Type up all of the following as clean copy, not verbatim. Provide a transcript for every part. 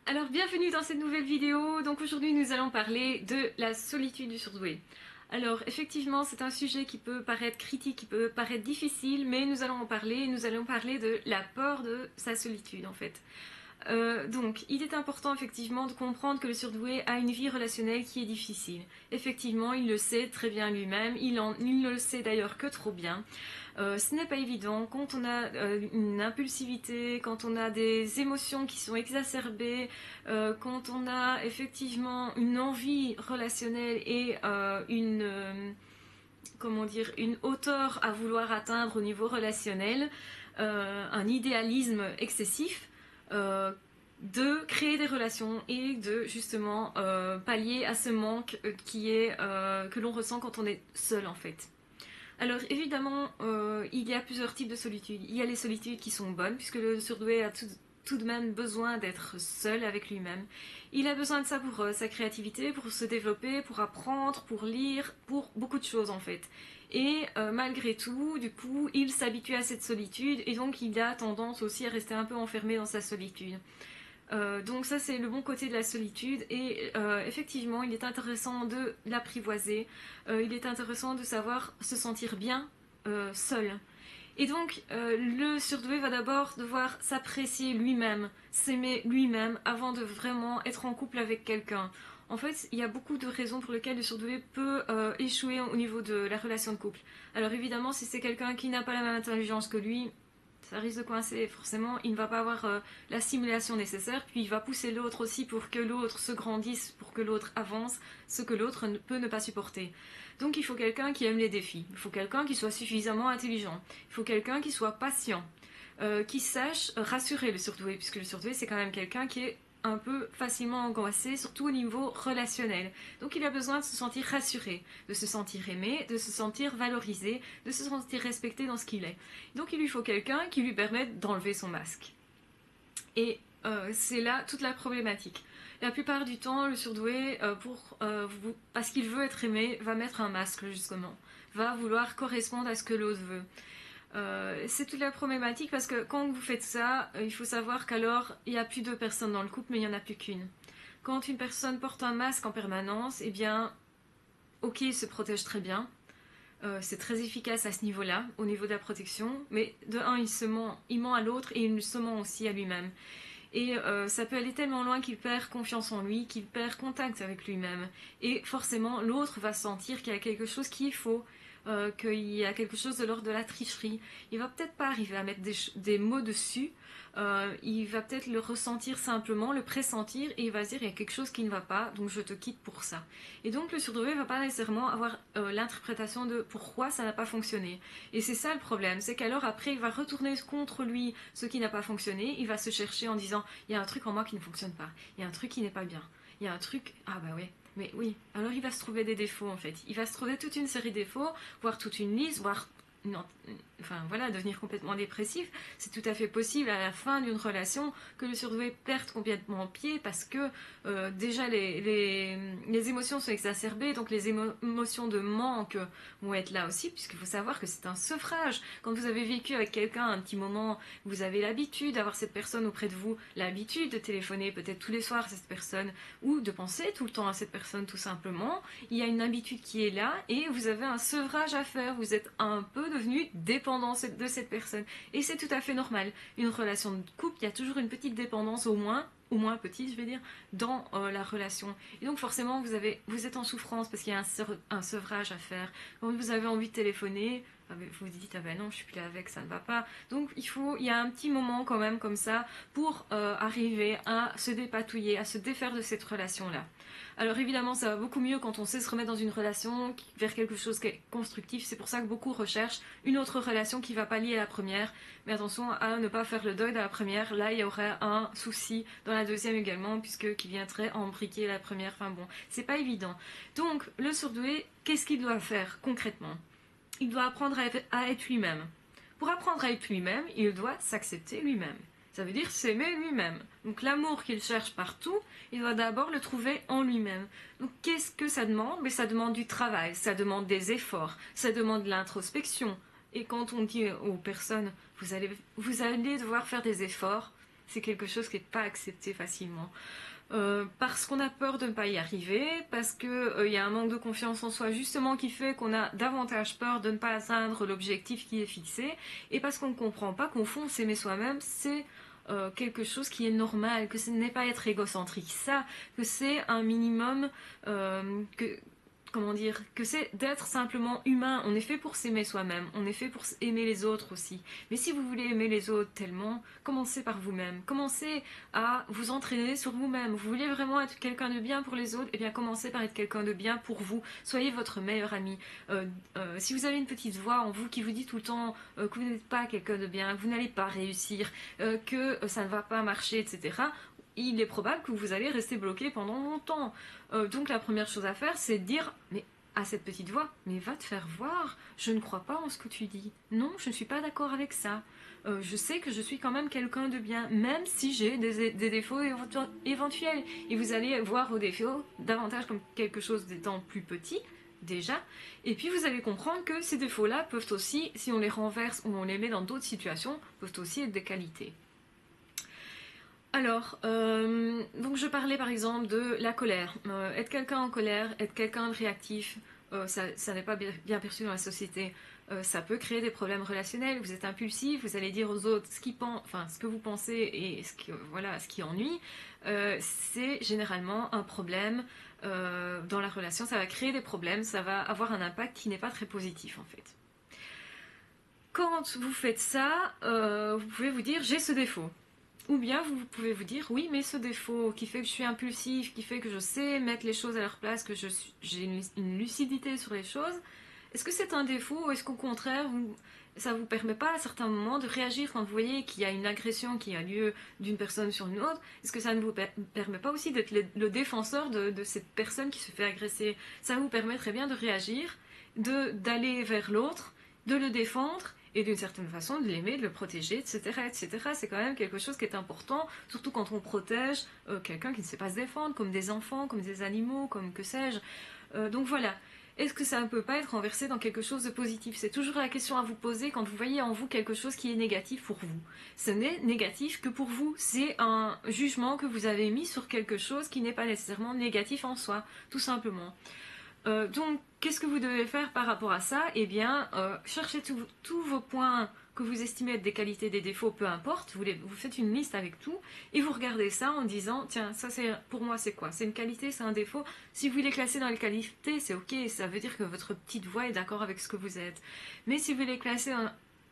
Alors bienvenue dans cette nouvelle vidéo. Donc aujourd'hui nous allons parler de la solitude du surdoué. Alors effectivement c'est un sujet qui peut paraître critique, qui peut paraître difficile, mais nous allons en parler, nous allons parler de la peur de sa solitude en fait. Donc, il est important effectivement de comprendre que le surdoué a une vie relationnelle qui est difficile. Effectivement, il le sait très bien lui-même, il ne le sait d'ailleurs que trop bien. Ce n'est pas évident quand on a une impulsivité, quand on a des émotions qui sont exacerbées, quand on a effectivement une envie relationnelle et comment dire, une hauteur à vouloir atteindre au niveau relationnel, un idéalisme excessif, de créer des relations et de justement pallier à ce manque que l'on ressent quand on est seul en fait. Alors évidemment, il y a plusieurs types de solitude. Il y a les solitudes qui sont bonnes, puisque le surdoué a tout de même besoin d'être seul avec lui-même. Il a besoin de ça pour sa créativité, pour se développer, pour apprendre, pour lire, pour beaucoup de choses en fait. Et malgré tout, du coup, il s'habitue à cette solitude et donc il a tendance aussi à rester un peu enfermé dans sa solitude. Donc ça c'est le bon côté de la solitude et effectivement il est intéressant de l'apprivoiser, il est intéressant de savoir se sentir bien seul. Et donc le surdoué va d'abord devoir s'apprécier lui-même, s'aimer lui-même avant de vraiment être en couple avec quelqu'un. En fait, il y a beaucoup de raisons pour lesquelles le surdoué peut échouer au niveau de la relation de couple. Alors évidemment, si c'est quelqu'un qui n'a pas la même intelligence que lui, ça risque de coincer. Forcément, il ne va pas avoir la stimulation nécessaire, puis il va pousser l'autre aussi pour que l'autre se grandisse, pour que l'autre avance, ce que l'autre peut ne pas supporter. Donc il faut quelqu'un qui aime les défis, il faut quelqu'un qui soit suffisamment intelligent, il faut quelqu'un qui soit patient, qui sache rassurer le surdoué, puisque le surdoué c'est quand même quelqu'un qui est un peu facilement angoissé, surtout au niveau relationnel. Donc il a besoin de se sentir rassuré, de se sentir aimé, de se sentir valorisé, de se sentir respecté dans ce qu'il est. Donc il lui faut quelqu'un qui lui permette d'enlever son masque. Et c'est là toute la problématique. La plupart du temps, le surdoué, parce qu'il veut être aimé, va mettre un masque justement, va vouloir correspondre à ce que l'autre veut. C'est toute la problématique parce que quand vous faites ça, il faut savoir qu'alors il n'y a plus deux personnes dans le couple, mais il n'y en a plus qu'une. Quand une personne porte un masque en permanence, eh bien, ok, il se protège très bien. C'est très efficace à ce niveau-là, au niveau de la protection, mais de un, il ment à l'autre et il se ment aussi à lui-même. Et ça peut aller tellement loin qu'il perd confiance en lui, qu'il perd contact avec lui-même. Et forcément, l'autre va sentir qu'il y a quelque chose qui est faux, qu'il y a quelque chose de l'ordre de la tricherie. Il va peut-être pas arriver à mettre des mots dessus, il va peut-être le ressentir simplement, le pressentir, et il va se dire il y a quelque chose qui ne va pas, donc je te quitte pour ça. Et donc le surdoué va pas nécessairement avoir l'interprétation de pourquoi ça n'a pas fonctionné. Et c'est ça le problème, c'est qu'alors après il va retourner contre lui ce qui n'a pas fonctionné, il va se chercher en disant il y a un truc en moi qui ne fonctionne pas, il y a un truc qui n'est pas bien, il y a un truc, ah bah ouais. Mais oui, alors il va se trouver des défauts en fait. Il va se trouver toute une série de défauts, voire toute une liste, voire non, enfin voilà, devenir complètement dépressif. C'est tout à fait possible à la fin d'une relation que le surdoué perde complètement pied parce que déjà les émotions sont exacerbées, donc les émotions de manque vont être là aussi, puisqu'il faut savoir que c'est un sevrage. Quand vous avez vécu avec quelqu'un un petit moment, vous avez l'habitude d'avoir cette personne auprès de vous, l'habitude de téléphoner peut-être tous les soirs à cette personne, ou de penser tout le temps à cette personne tout simplement. Il y a une habitude qui est là et vous avez un sevrage à faire, vous êtes un peu devenu dépendant de cette personne. Et c'est tout à fait normal. Une relation de couple, il y a toujours une petite dépendance au moins petite, je vais dire, dans la relation. Et donc forcément, vous êtes en souffrance parce qu'il y a un sevrage à faire. Quand vous avez envie de téléphoner, vous vous dites ah ben non, je suis plus là avec, ça ne va pas. Donc il y a un petit moment quand même comme ça pour arriver à se dépatouiller, à se défaire de cette relation-là. Alors évidemment, ça va beaucoup mieux quand on sait se remettre dans une relation vers quelque chose qui est constructif. C'est pour ça que beaucoup recherchent une autre relation qui va pallier à la première. Mais attention à ne pas faire le deuil de la première. Là, il y aurait un souci dans la deuxième également, puisque qui viendrait embriquer la première. Enfin bon, c'est pas évident. Donc, le surdoué, qu'est-ce qu'il doit faire concrètement? Il doit apprendre à être lui-même. Pour apprendre à être lui-même, il doit s'accepter lui-même. Ça veut dire s'aimer lui-même. Donc l'amour qu'il cherche partout, il doit d'abord le trouver en lui-même. Donc qu'est-ce que ça demande? Mais ça demande du travail, ça demande des efforts, ça demande de l'introspection. Et quand on dit aux personnes, vous allez devoir faire des efforts, c'est quelque chose qui n'est pas accepté facilement. Parce qu'on a peur de ne pas y arriver, parce qu'il y a un manque de confiance en soi justement qui fait qu'on a davantage peur de ne pas atteindre l'objectif qui est fixé, et parce qu'on ne comprend pas qu'au fond s'aimer soi-même c'est quelque chose qui est normal, que ce n'est pas être égocentrique, ça, que c'est un minimum, comment dire, que c'est d'être simplement humain. On est fait pour s'aimer soi-même, on est fait pour aimer les autres aussi. Mais si vous voulez aimer les autres tellement, commencez par vous-même. Commencez à vous entraîner sur vous-même. Vous voulez vraiment être quelqu'un de bien pour les autres, eh bien commencez par être quelqu'un de bien pour vous. Soyez votre meilleur ami. Si vous avez une petite voix en vous qui vous dit tout le temps que vous n'êtes pas quelqu'un de bien, que vous n'allez pas réussir, que ça ne va pas marcher, etc., il est probable que vous allez rester bloqué pendant longtemps. Donc la première chose à faire, c'est de dire, mais à cette petite voix, mais va te faire voir, je ne crois pas en ce que tu dis. Non, je ne suis pas d'accord avec ça. Je sais que je suis quand même quelqu'un de bien, même si j'ai des défauts éventuels. Et vous allez voir vos défauts davantage comme quelque chose d'étant plus petit, déjà. Et puis vous allez comprendre que ces défauts-là peuvent aussi, si on les renverse ou on les met dans d'autres situations, peuvent aussi être des qualités. Alors, donc je parlais par exemple de la colère. Être quelqu'un en colère, être quelqu'un de réactif, ça n'est pas bien perçu dans la société. Ça peut créer des problèmes relationnels. Vous êtes impulsif, vous allez dire aux autres ce que vous pensez et ce qui ennuie. C'est généralement un problème dans la relation. Ça va créer des problèmes, ça va avoir un impact qui n'est pas très positif en fait. Quand vous faites ça, vous pouvez vous dire j'ai ce défaut. Ou bien vous pouvez vous dire, oui, mais ce défaut qui fait que je suis impulsif, qui fait que je sais mettre les choses à leur place, que j'ai une lucidité sur les choses, est-ce que c'est un défaut ou est-ce qu'au contraire, ça ne vous permet pas à certains moments de réagir quand vous voyez qu'il y a une agression qui a lieu d'une personne sur une autre? Est-ce que ça ne vous permet pas aussi d'être le défenseur de cette personne qui se fait agresser? Ça vous permet très bien de réagir, d'aller vers l'autre, de le défendre et d'une certaine façon de l'aimer, de le protéger, etc. etc. C'est quand même quelque chose qui est important, surtout quand on protège quelqu'un qui ne sait pas se défendre, comme des enfants, comme des animaux, comme que sais-je. Donc voilà. Est-ce que ça ne peut pas être renversé dans quelque chose de positif? C'est toujours la question à vous poser quand vous voyez en vous quelque chose qui est négatif pour vous. Ce n'est négatif que pour vous. C'est un jugement que vous avez mis sur quelque chose qui n'est pas nécessairement négatif en soi, tout simplement. Donc, qu'est-ce que vous devez faire par rapport à ça? Eh bien, cherchez tous vos points que vous estimez être des qualités, des défauts, peu importe. Vous faites une liste avec tout et vous regardez ça en disant, tiens, ça c'est pour moi c'est quoi? C'est une qualité, c'est un défaut. Si vous les classez dans les qualités, c'est ok. Ça veut dire que votre petite voix est d'accord avec ce que vous êtes. Mais si vous les classez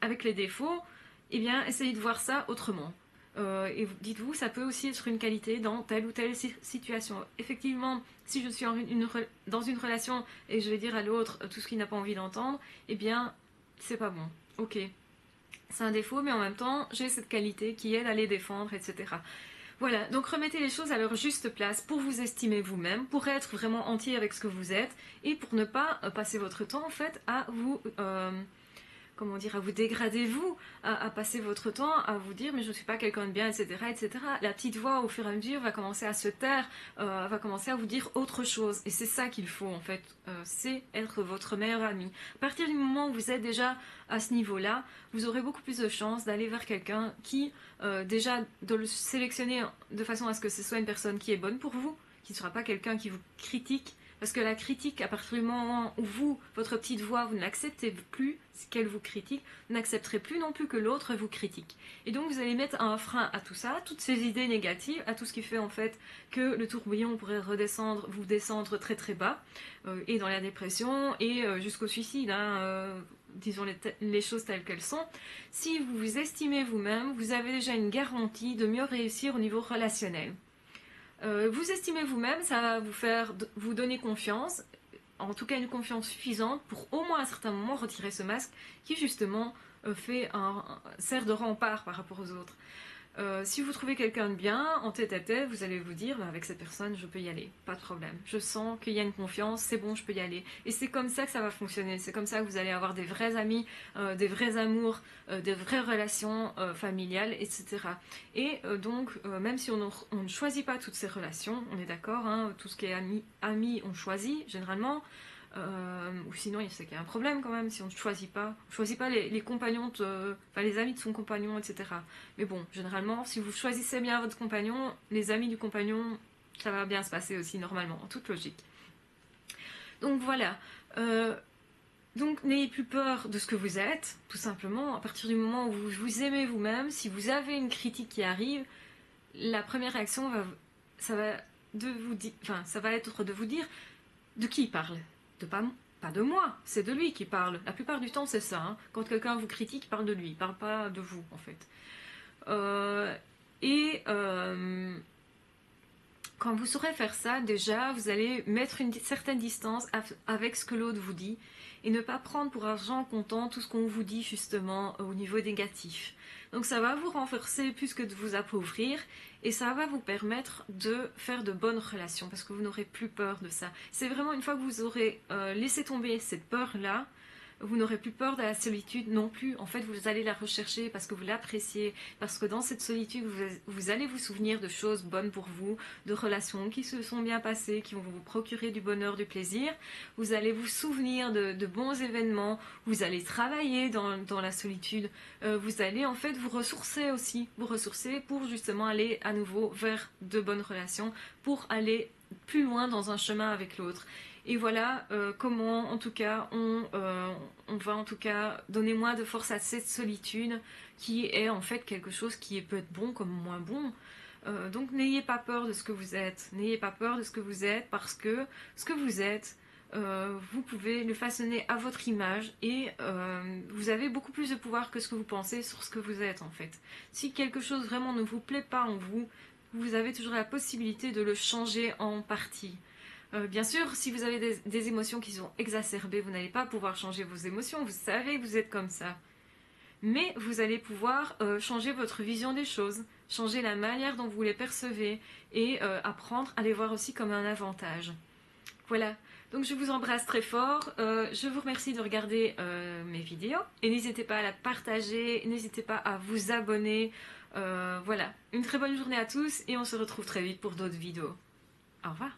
avec les défauts, eh bien, essayez de voir ça autrement. Et dites-vous, ça peut aussi être une qualité dans telle ou telle situation. Effectivement, si je suis dans une relation et je vais dire à l'autre tout ce qu'il n'a pas envie d'entendre, eh bien, c'est pas bon. Ok, c'est un défaut, mais en même temps, j'ai cette qualité qui est d'aller défendre, etc. Voilà, donc remettez les choses à leur juste place pour vous estimer vous-même, pour être vraiment entier avec ce que vous êtes et pour ne pas passer votre temps en fait à vous... comment dire, à vous dégrader vous, à passer votre temps à vous dire mais je ne suis pas quelqu'un de bien, etc., etc. La petite voix au fur et à mesure va commencer à se taire, va commencer à vous dire autre chose. Et c'est ça qu'il faut en fait, c'est être votre meilleur ami. À partir du moment où vous êtes déjà à ce niveau-là, vous aurez beaucoup plus de chances d'aller vers quelqu'un qui, déjà, de le sélectionner de façon à ce que ce soit une personne qui est bonne pour vous, qui ne sera pas quelqu'un qui vous critique. Parce que la critique, à partir du moment où vous, votre petite voix, vous ne l'acceptez plus, qu'elle vous critique, vous n'accepterez plus non plus que l'autre vous critique. Et donc vous allez mettre un frein à tout ça, toutes ces idées négatives, à tout ce qui fait en fait que le tourbillon pourrait vous descendre très très bas, et dans la dépression, et jusqu'au suicide, disons les choses telles qu'elles sont. Si vous vous estimez vous-même, vous avez déjà une garantie de mieux réussir au niveau relationnel. Vous estimez vous-même, ça va vous donner confiance, en tout cas une confiance suffisante pour au moins à un certain moment retirer ce masque qui justement sert de rempart par rapport aux autres. Si vous trouvez quelqu'un de bien, en tête à tête, vous allez vous dire, avec cette personne, je peux y aller, pas de problème. Je sens qu'il y a une confiance, c'est bon, je peux y aller. Et c'est comme ça que ça va fonctionner, c'est comme ça que vous allez avoir des vrais amis, des vrais amours, des vraies relations familiales, etc. Et donc, même si on ne choisit pas toutes ces relations, on est d'accord, tout ce qui est amis, on choisit généralement, ou sinon c'est qu'il y a un problème quand même si on ne choisit pas. On ne choisit pas les compagnons, enfin les amis de son compagnon, etc. Mais bon, généralement, si vous choisissez bien votre compagnon, les amis du compagnon, ça va bien se passer aussi normalement, en toute logique. Donc voilà. Donc n'ayez plus peur de ce que vous êtes, tout simplement. À partir du moment où vous vous aimez vous-même, si vous avez une critique qui arrive, la première réaction ça va être de vous dire de qui il parle. Pas de moi, c'est de lui qui parle. La plupart du temps, c'est ça. Hein. Quand quelqu'un vous critique, il parle de lui, il parle pas de vous, en fait. Quand vous saurez faire ça, déjà, vous allez mettre une certaine distance avec ce que l'autre vous dit et ne pas prendre pour argent comptant tout ce qu'on vous dit justement au niveau négatif. Donc ça va vous renforcer plus que de vous appauvrir et ça va vous permettre de faire de bonnes relations parce que vous n'aurez plus peur de ça. C'est vraiment une fois que vous aurez laissé tomber cette peur-là, vous n'aurez plus peur de la solitude non plus. En fait, vous allez la rechercher parce que vous l'appréciez, parce que dans cette solitude, vous allez vous souvenir de choses bonnes pour vous, de relations qui se sont bien passées, qui vont vous procurer du bonheur, du plaisir. Vous allez vous souvenir de bons événements. Vous allez travailler dans la solitude. Vous allez en fait vous ressourcer aussi. Vous ressourcer pour justement aller à nouveau vers de bonnes relations, pour aller plus loin dans un chemin avec l'autre. Et voilà comment, en tout cas, on va en tout cas donner moins de force à cette solitude qui est en fait quelque chose qui peut être bon comme moins bon. Donc n'ayez pas peur de ce que vous êtes. N'ayez pas peur de ce que vous êtes parce que ce que vous êtes, vous pouvez le façonner à votre image et vous avez beaucoup plus de pouvoir que ce que vous pensez sur ce que vous êtes en fait. Si quelque chose vraiment ne vous plaît pas en vous, vous avez toujours la possibilité de le changer en partie. Bien sûr, si vous avez des émotions qui sont exacerbées, vous n'allez pas pouvoir changer vos émotions, vous savez que vous êtes comme ça. Mais vous allez pouvoir changer votre vision des choses, changer la manière dont vous les percevez et apprendre à les voir aussi comme un avantage. Voilà, donc je vous embrasse très fort, je vous remercie de regarder mes vidéos et n'hésitez pas à la partager, n'hésitez pas à vous abonner. Voilà, une très bonne journée à tous et on se retrouve très vite pour d'autres vidéos. Au revoir.